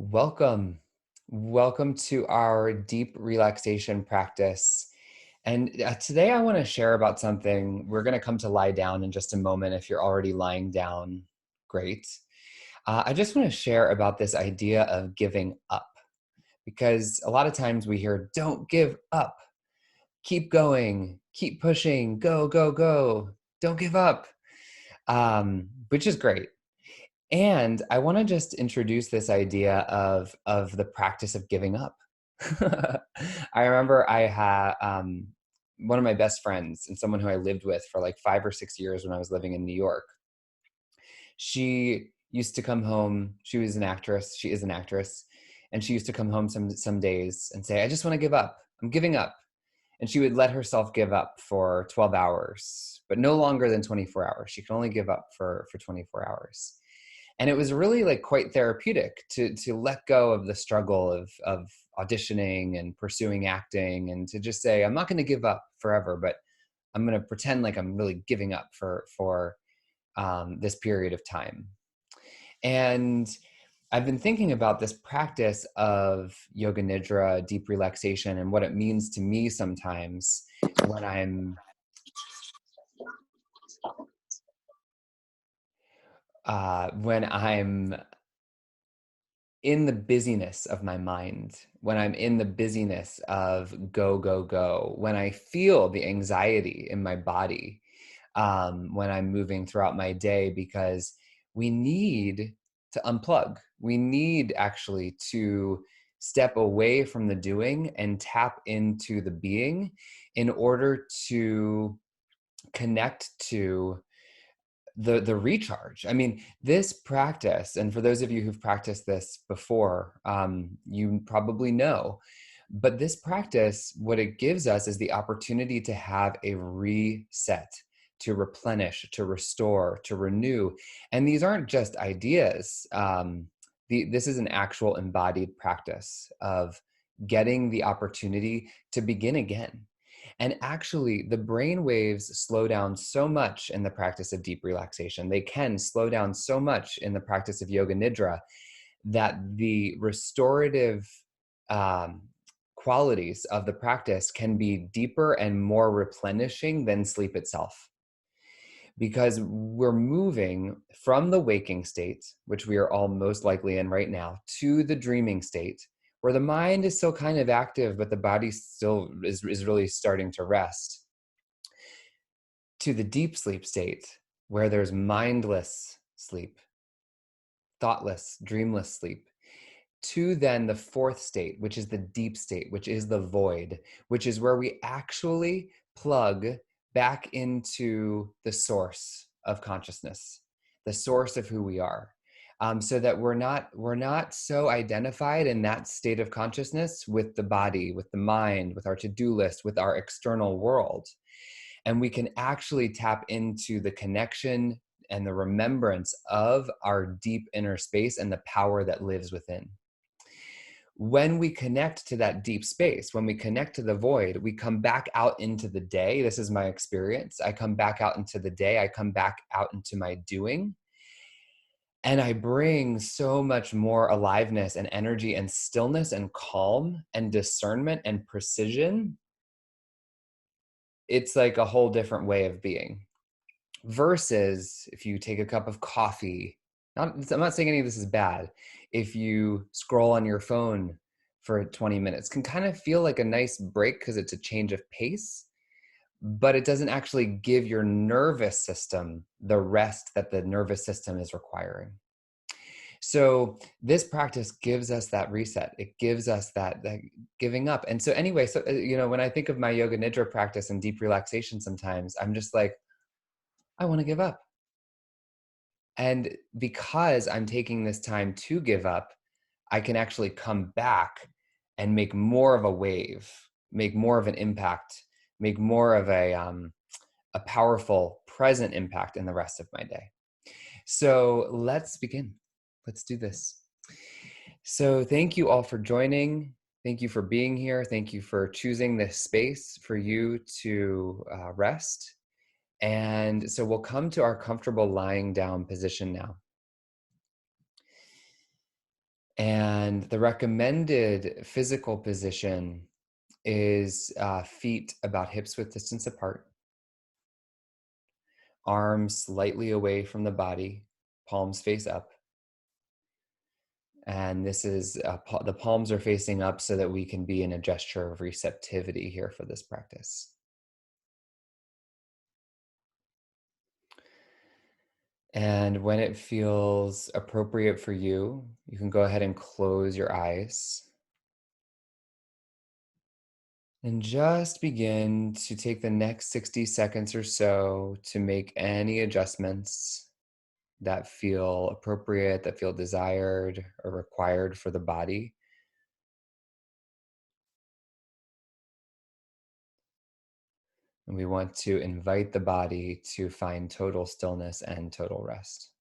Welcome. Welcome to our deep relaxation practice. And today I want to share about something. We're going to come to lie down in just a moment. If you're already lying down, great. I just want to share about this idea of giving up because a lot of times we hear, don't give up, keep going, keep pushing, go, go, go, don't give up, which is great. And I want to just introduce this idea of the practice of giving up. I remember I had one of my best friends and someone who I lived with for like 5 or 6 years when I was living in New York. She used to come home. She was an actress. She is an actress, and she used to come home some days and say, "I just want to give up. I'm giving up." And she would let herself give up for 12 hours, but no longer than 24 hours. She could only give up for 24 hours. And it was really like quite therapeutic to let go of the struggle of auditioning and pursuing acting, and to just say, I'm not going to give up forever, but I'm going to pretend like I'm really giving up for this period of time. And I've been thinking about this practice of Yoga Nidra, deep relaxation, and what it means to me sometimes when I'm in the busyness of my mind, when I'm in the busyness of go, go, go, when I feel the anxiety in my body, when I'm moving throughout my day, because we need to unplug. We need actually to step away from the doing and tap into the being in order to connect to the recharge. I mean, this practice, and for those of you who've practiced this before, you probably know, but this practice, what it gives us is the opportunity to have a reset, to replenish, to restore, to renew. And these aren't just ideas. This is an actual embodied practice of getting the opportunity to begin again. And actually, the brain waves slow down so much in the practice of deep relaxation. They can slow down so much in the practice of Yoga Nidra that the restorative um, qualities of the practice can be deeper and more replenishing than sleep itself. Because we're moving from the waking state, which we are all most likely in right now, to the dreaming state, where the mind is still kind of active, but the body still is really starting to rest, to the deep sleep state, where there's mindless sleep, thoughtless, dreamless sleep, to then the fourth state, which is the deep state, which is the void, which is where we actually plug back into the source of consciousness, the source of who we are. So that we're not so identified in that state of consciousness with the body, with the mind, with our to-do list, with our external world. And we can actually tap into the connection and the remembrance of our deep inner space and the power that lives within. When we connect to that deep space, when we connect to the void, we come back out into the day. This is my experience. I come back out into the day. I come back out into my doing. And I bring so much more aliveness and energy and stillness and calm and discernment and precision. It's like a whole different way of being. Versus if you take a cup of coffee, I'm not saying any of this is bad. If you scroll on your phone for 20 minutes, can kind of feel like a nice break because it's a change of pace, but it doesn't actually give your nervous system the rest that the nervous system is requiring. So this practice gives us that reset. It gives us that giving up. And so anyway, so when I think of my Yoga Nidra practice and deep relaxation, sometimes I'm just like, I want to give up. And because I'm taking this time to give up, I can actually come back and make more of a wave, make more of an impact, make more of a powerful present impact in the rest of my day. So let's begin. Let's do this. So thank you all for joining. Thank you for being here. Thank you for choosing this space for you to rest. And so we'll come to our comfortable lying down position now. And the recommended physical position is feet about hips width distance apart, arms slightly away from the body, palms face up. And this is the palms are facing up so that we can be in a gesture of receptivity here for this practice. And when it feels appropriate for you, you can go ahead and close your eyes and just begin to take the next 60 seconds or so to make any adjustments that feel appropriate, that feel desired or required for the body. And we want to invite the body to find total stillness and total rest.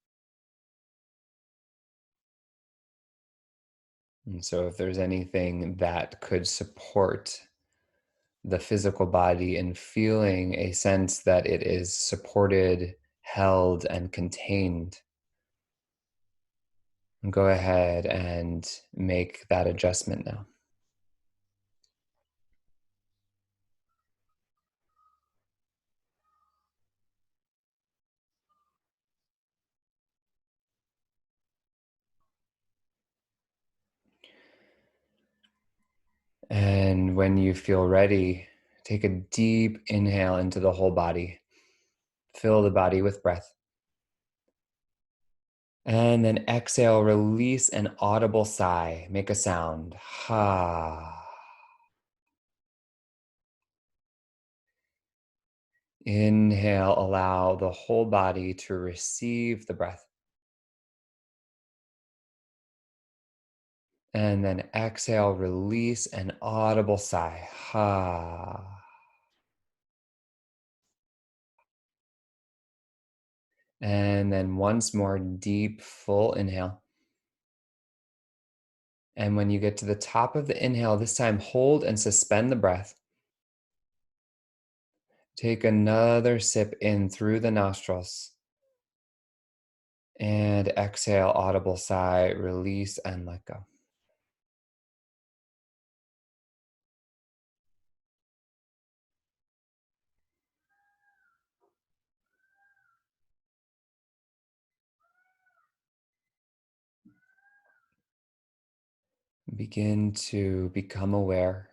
And so, if there's anything that could support the physical body in feeling a sense that it is supported, held, and contained, go ahead and make that adjustment now. And when you feel ready, take a deep inhale into the whole body. Fill the body with breath. And then exhale, release an audible sigh. Make a sound. Ha. Inhale, allow the whole body to receive the breath. And then exhale, release an audible sigh. Ha. And then once more, deep, full inhale. And when you get to the top of the inhale, this time hold and suspend the breath. Take another sip in through the nostrils. And exhale, audible sigh, release and let go. Begin to become aware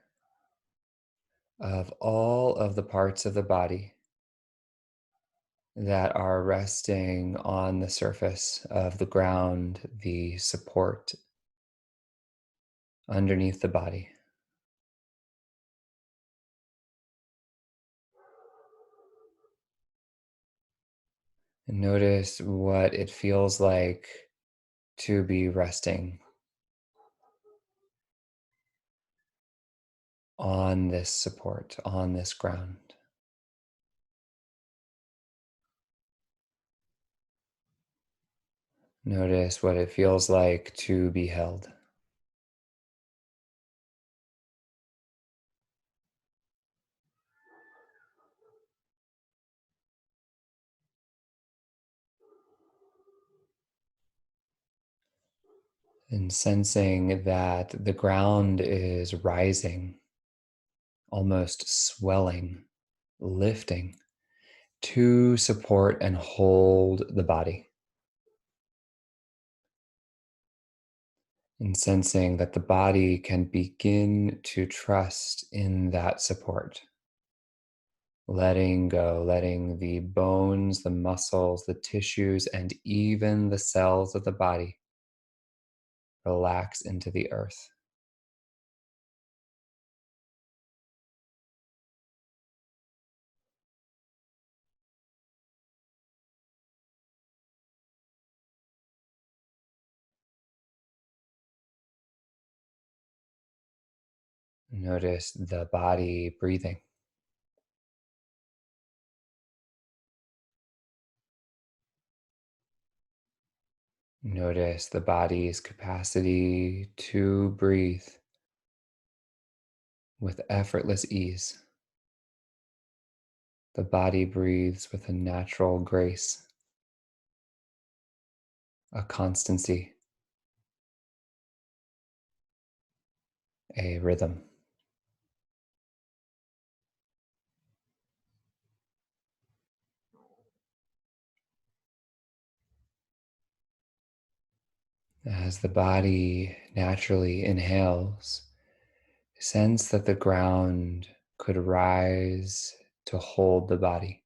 of all of the parts of the body that are resting on the surface of the ground, the support underneath the body. And notice what it feels like to be resting on this support, on this ground. Notice what it feels like to be held. And sensing that the ground is rising, almost swelling, lifting to support and hold the body. And sensing that the body can begin to trust in that support. Letting go, letting the bones, the muscles, the tissues, and even the cells of the body relax into the earth. Notice the body breathing. Notice the body's capacity to breathe with effortless ease. The body breathes with a natural grace, a constancy. a rhythm. As the body naturally inhales, sense that the ground could rise to hold the body.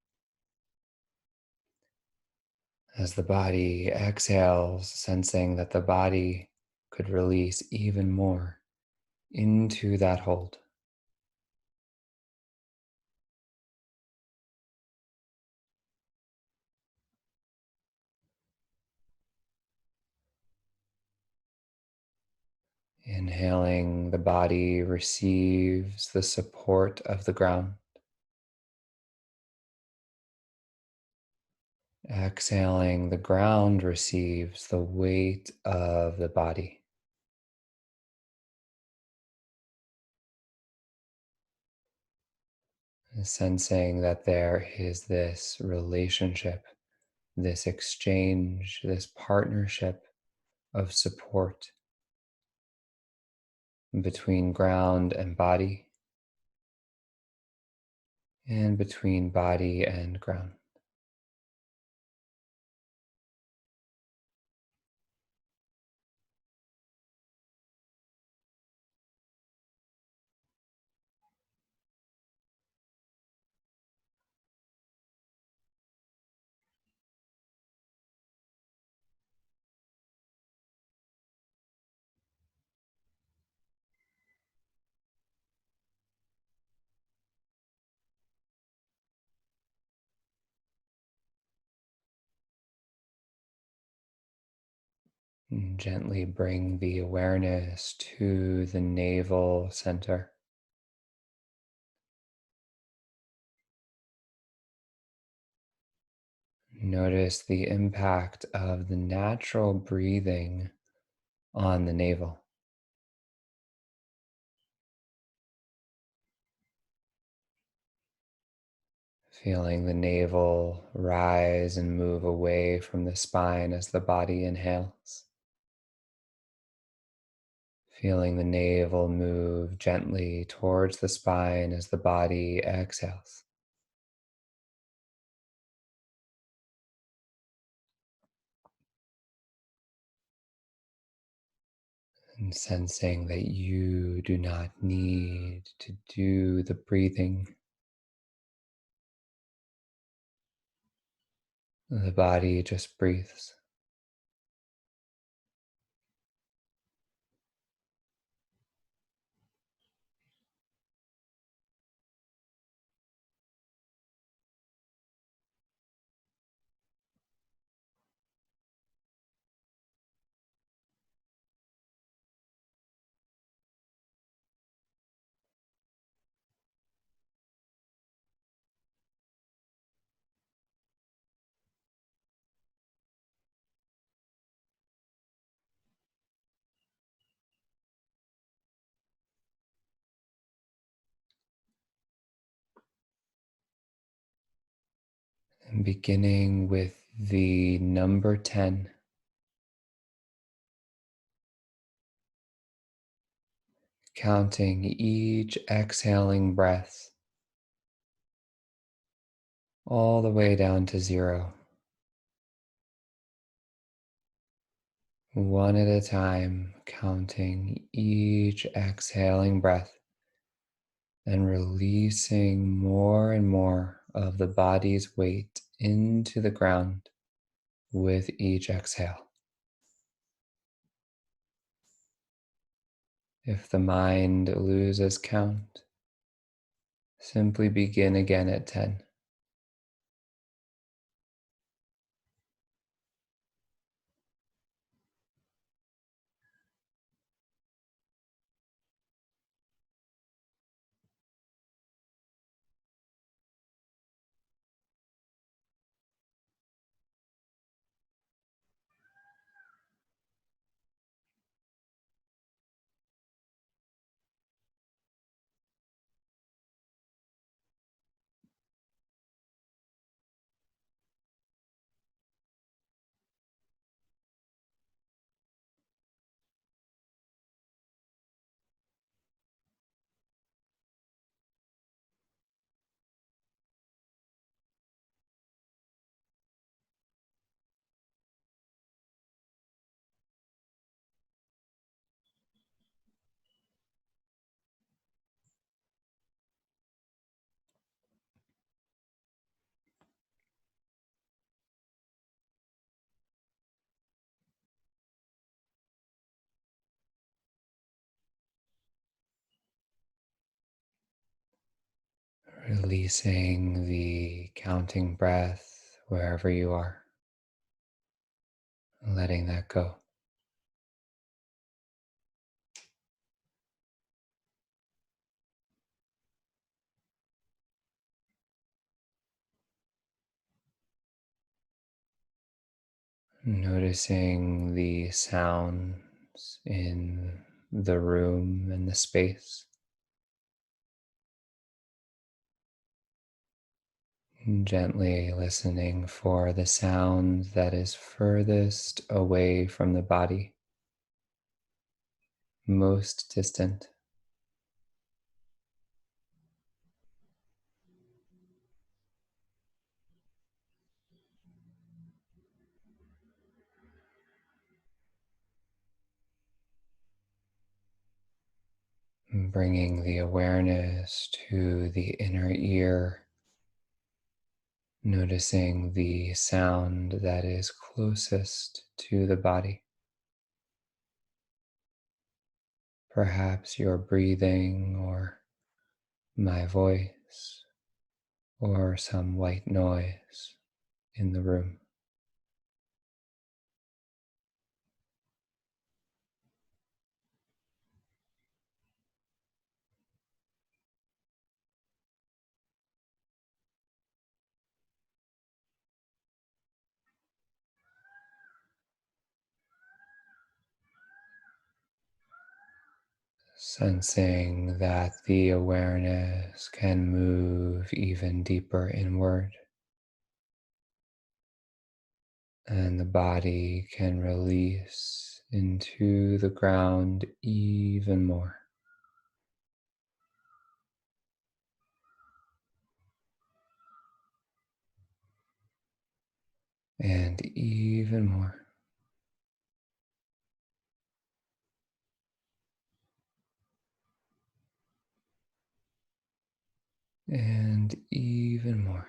As the body exhales, sensing that the body could release even more into that hold. Inhaling, the body receives the support of the ground. Exhaling, the ground receives the weight of the body. Sensing that there is this relationship, this exchange, this partnership of support between ground and body, and between body and ground. And gently bring the awareness to the navel center. Notice the impact of the natural breathing on the navel. Feeling the navel rise and move away from the spine as the body inhales. Feeling the navel move gently towards the spine as the body exhales. And sensing that you do not need to do the breathing. The body just breathes. And beginning with the number 10, counting each exhaling breath all the way down to 0. One at a time, counting each exhaling breath and releasing more and more of the body's weight into the ground with each exhale. If the mind loses count, simply begin again at 10. Releasing the counting breath wherever you are, letting that go. Noticing the sounds in the room and the space. Gently listening for the sound that is furthest away from the body, most distant. Bringing the awareness to the inner ear, noticing the sound that is closest to the body. Perhaps your breathing or my voice or some white noise in the room. Sensing that the awareness can move even deeper inward and the body can release into the ground even more and even more and even more.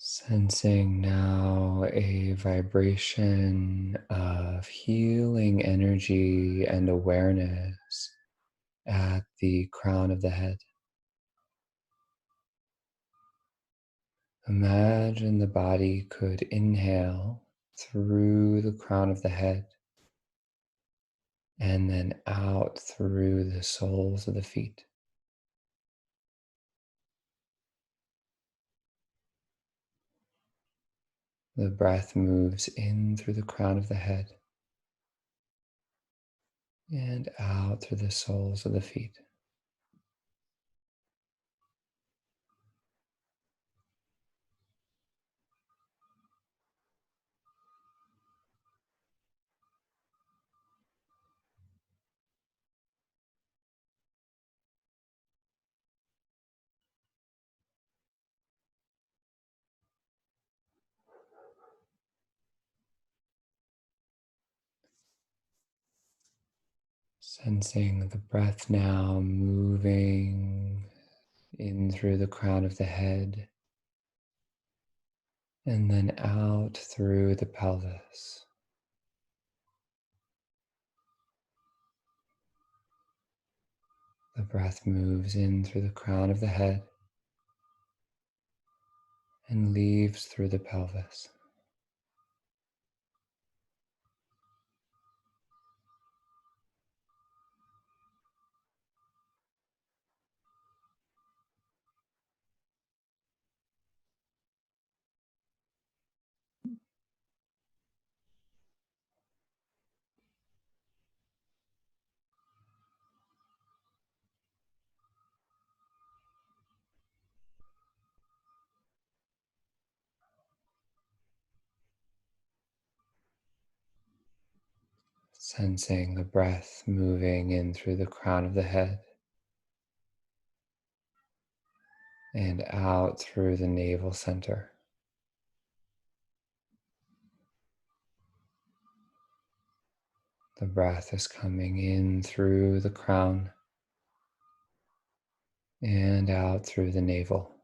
Sensing now a vibration of healing energy and awareness at the crown of the head. Imagine the body could inhale through the crown of the head and then out through the soles of the feet. The breath moves in through the crown of the head and out through the soles of the feet. Sensing the breath now moving in through the crown of the head and then out through the pelvis. The breath moves in through the crown of the head and leaves through the pelvis. Sensing the breath moving in through the crown of the head and out through the navel center. The breath is coming in through the crown and out through the navel.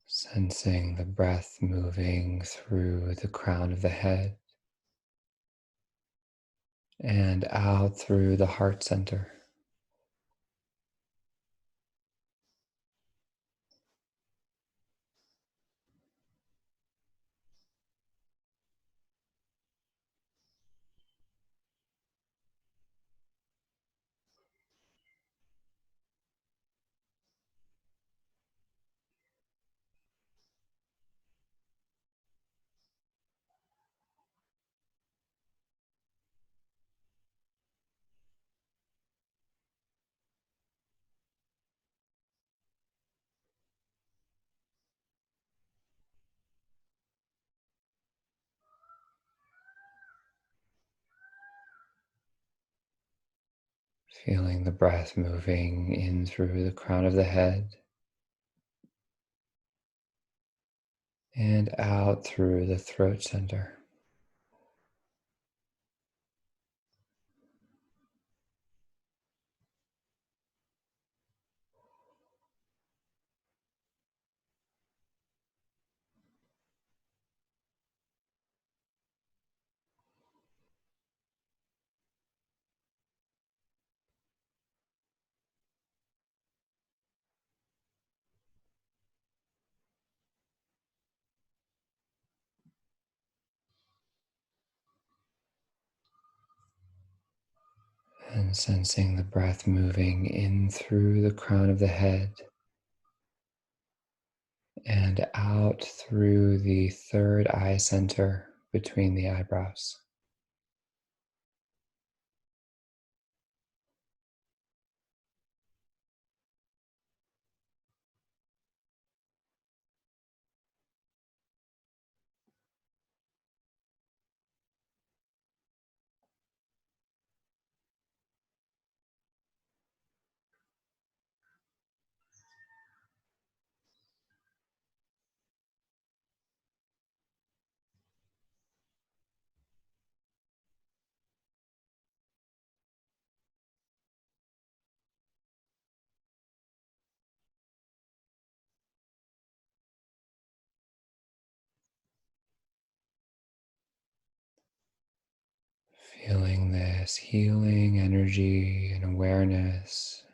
Sensing the breath moving through the crown of the head and out through the heart center. Feeling the breath moving in through the crown of the head and out through the throat center. And sensing the breath moving in through the crown of the head and out through the third eye center between the eyebrows. Feeling this healing energy and awareness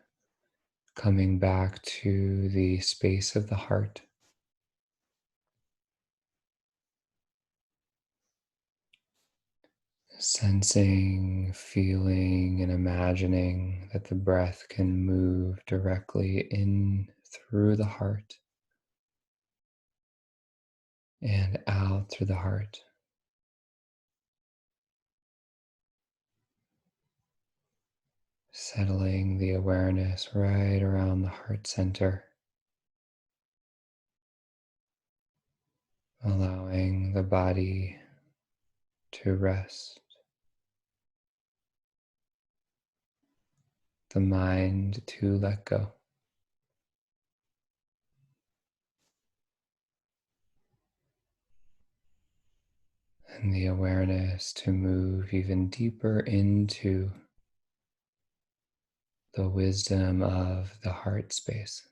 coming back to the space of the heart. Sensing, feeling, and imagining that the breath can move directly in through the heart and out through the heart. Settling the awareness right around the heart center, allowing the body to rest, the mind to let go. And the awareness to move even deeper into the wisdom of the heart space.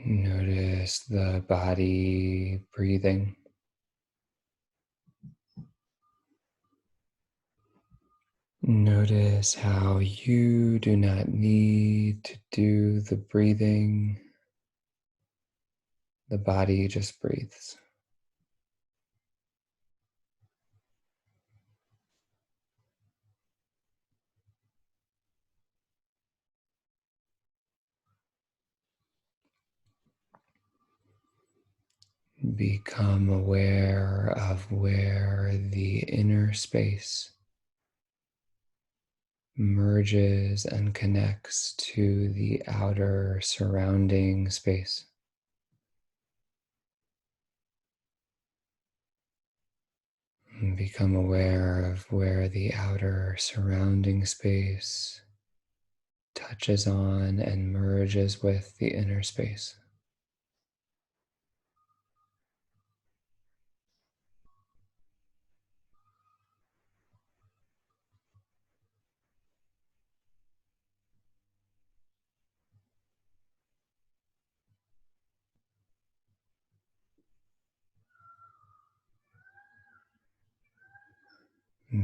Notice the body breathing. Notice how you do not need to do the breathing. The body just breathes. Become aware of where the inner space merges and connects to the outer surrounding space. Become aware of where the outer surrounding space touches on and merges with the inner space.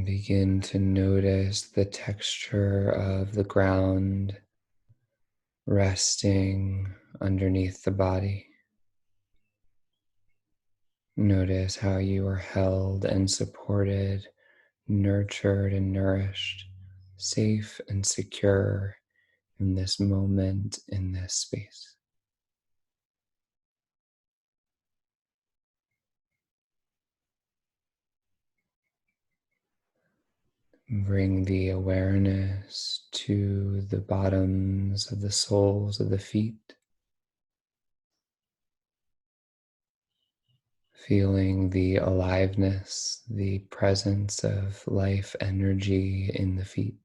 Begin to notice the texture of the ground resting underneath the body. Notice how you are held and supported, nurtured and nourished, safe and secure in this moment, in this space. Bring the awareness to the bottoms of the soles of the feet, feeling the aliveness, the presence of life energy in the feet.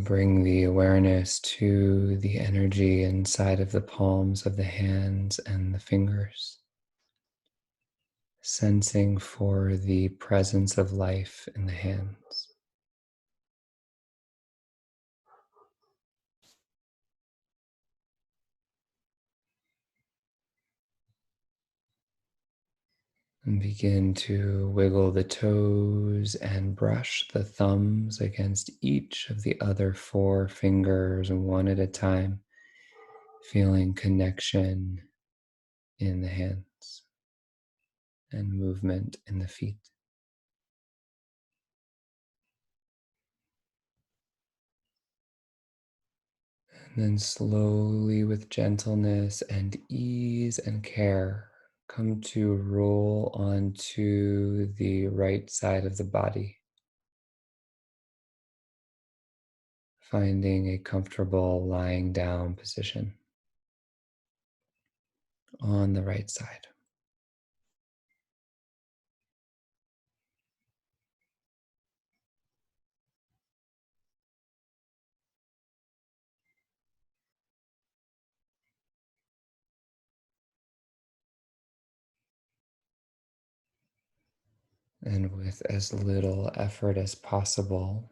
Bring the awareness to the energy inside of the palms of the hands and the fingers, sensing for the presence of life in the hands. And begin to wiggle the toes and brush the thumbs against each of the other four fingers one at a time, feeling connection in the hands and movement in the feet. And then slowly, with gentleness and ease and care, come to roll onto the right side of the body, finding a comfortable lying down position on the right side. And with as little effort as possible,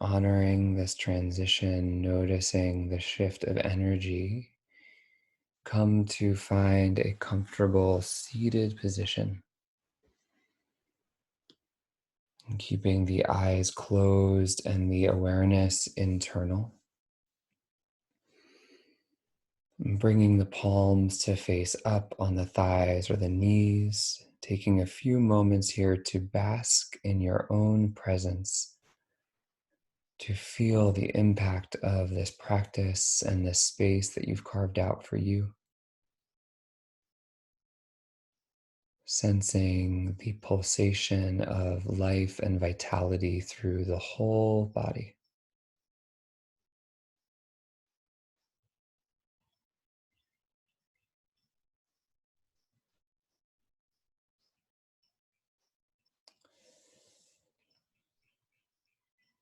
honoring this transition, noticing the shift of energy, come to find a comfortable seated position, keeping the eyes closed and the awareness internal. Bringing the palms to face up on the thighs or the knees, taking a few moments here to bask in your own presence, to feel the impact of this practice and this space that you've carved out for you. Sensing the pulsation of life and vitality through the whole body.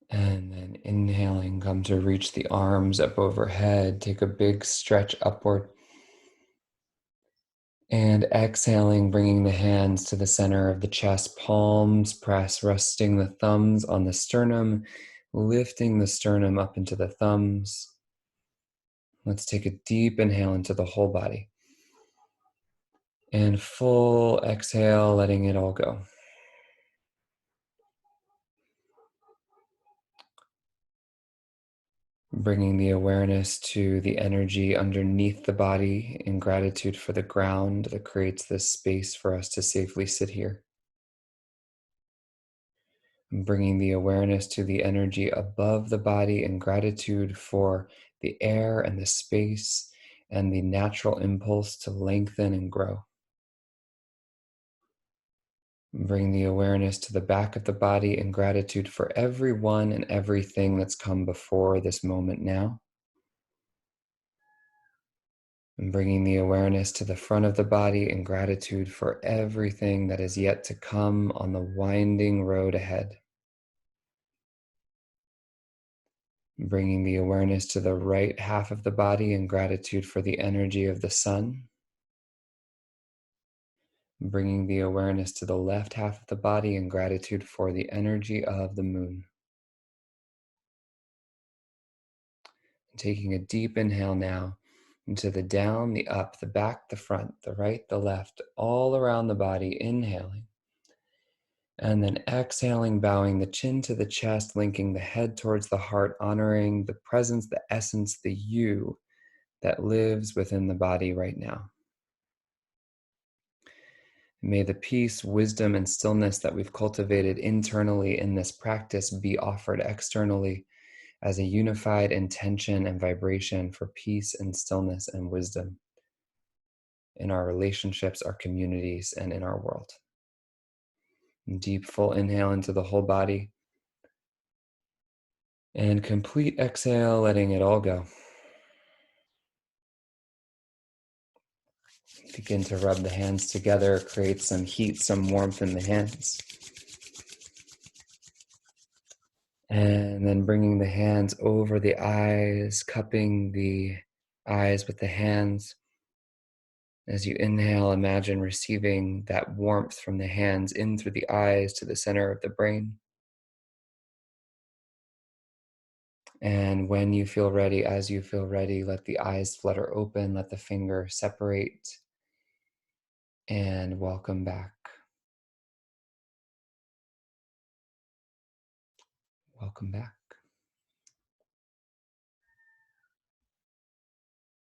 And then inhaling, come to reach the arms up overhead. Take a big stretch upward. And exhaling, bringing the hands to the center of the chest, palms press, resting the thumbs on the sternum, lifting the sternum up into the thumbs. Let's take a deep inhale into the whole body. And full exhale, letting it all go. Bringing the awareness to the energy underneath the body in gratitude for the ground that creates this space for us to safely sit here. Bringing the awareness to the energy above the body in gratitude for the air and the space and the natural impulse to lengthen and grow. Bring the awareness to the back of the body in gratitude for everyone and everything that's come before this moment now. And bringing the awareness to the front of the body in gratitude for everything that is yet to come on the winding road ahead. Bringing the awareness to the right half of the body in gratitude for the energy of the sun. Bringing the awareness to the left half of the body in gratitude for the energy of the moon. Taking a deep inhale now into the down, the up, the back, the front, the right, the left, all around the body, inhaling. And then exhaling, bowing the chin to the chest, linking the head towards the heart, honoring the presence, the essence, the you that lives within the body right now. May the peace, wisdom, and stillness that we've cultivated internally in this practice be offered externally as a unified intention and vibration for peace and stillness and wisdom in our relationships, our communities, and in our world. Deep, full inhale into the whole body. And complete exhale, letting it all go. Begin to rub the hands together, create some heat, some warmth in the hands. And then bringing the hands over the eyes, cupping the eyes with the hands. As you inhale, imagine receiving that warmth from the hands in through the eyes to the center of the brain. And when you feel ready, as you feel ready, let the eyes flutter open, let the finger separate. And welcome back. Welcome back.